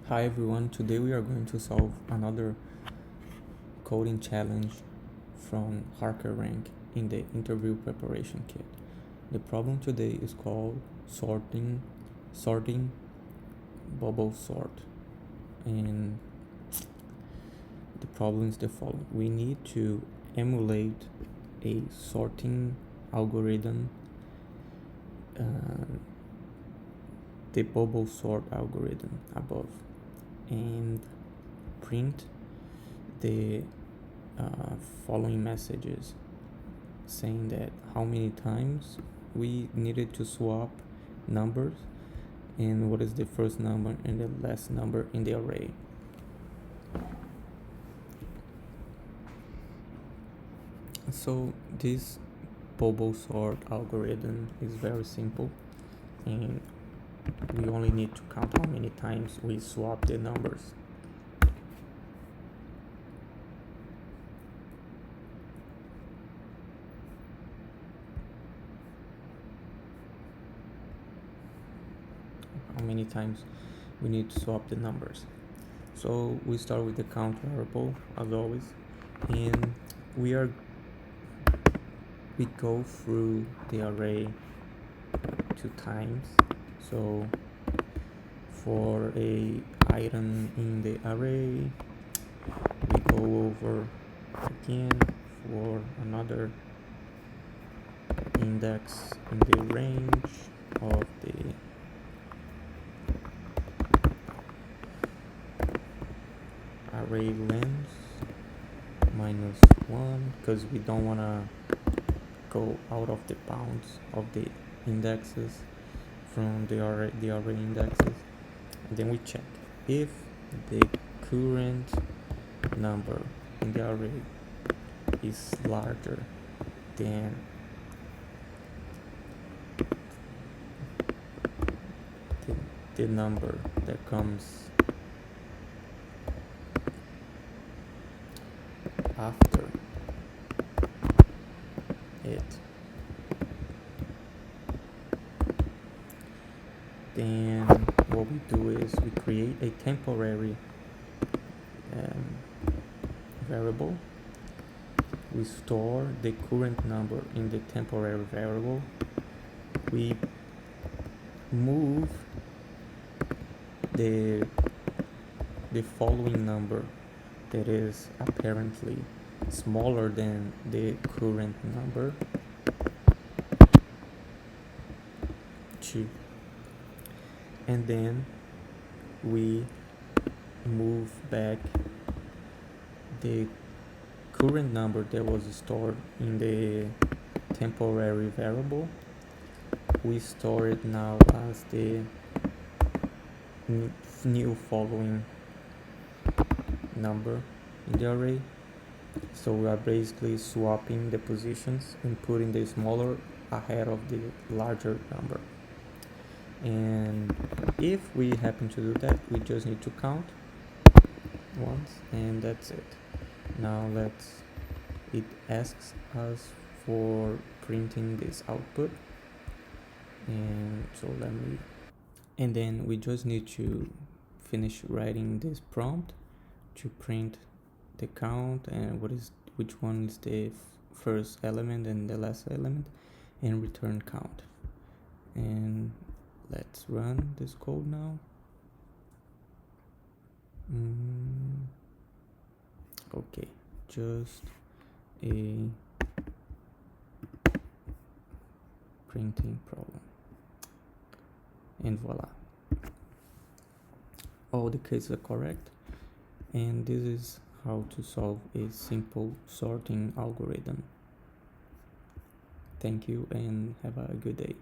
Hi everyone, today we are going to solve another coding challenge from HackerRank in the interview preparation kit. The problem today is called sorting bubble sort, and the problem is the following. We need to emulate a sorting algorithm, the bubble sort algorithm above, and print the following messages saying that how many times we needed to swap numbers and what is the first number and the last number in the array. So this bubble sort algorithm is very simple, and we only need to count how many times we swap the numbers. How many times we need to swap the numbers. So we start with the count variable as always, and we go through the array 2 times. So for a item in the array, we go over again for another index in the range of the array length -1, because we don't want to go out of the bounds of the indexes from the array indexes. And then we check if the current number in the array is larger than the number that comes after it, then what we do is we create a temporary variable. We store the current number in the temporary variable. We move the following number that is apparently smaller than the current number to, and then we move back the current number that was stored in the temporary variable. We store it now as the new following number in the array. So we are basically swapping the positions and putting the smaller ahead of the larger number. And if we happen to do that, we just need to count once, and that's it. Now it asks us for printing this output, and so and then we just need to finish writing this prompt to print the count and which one is the first element and the last element, and return count. And let's run this code now. Okay, just a printing problem, and voila, all the cases are correct. And this is how to solve a simple sorting algorithm. Thank you and have a good day.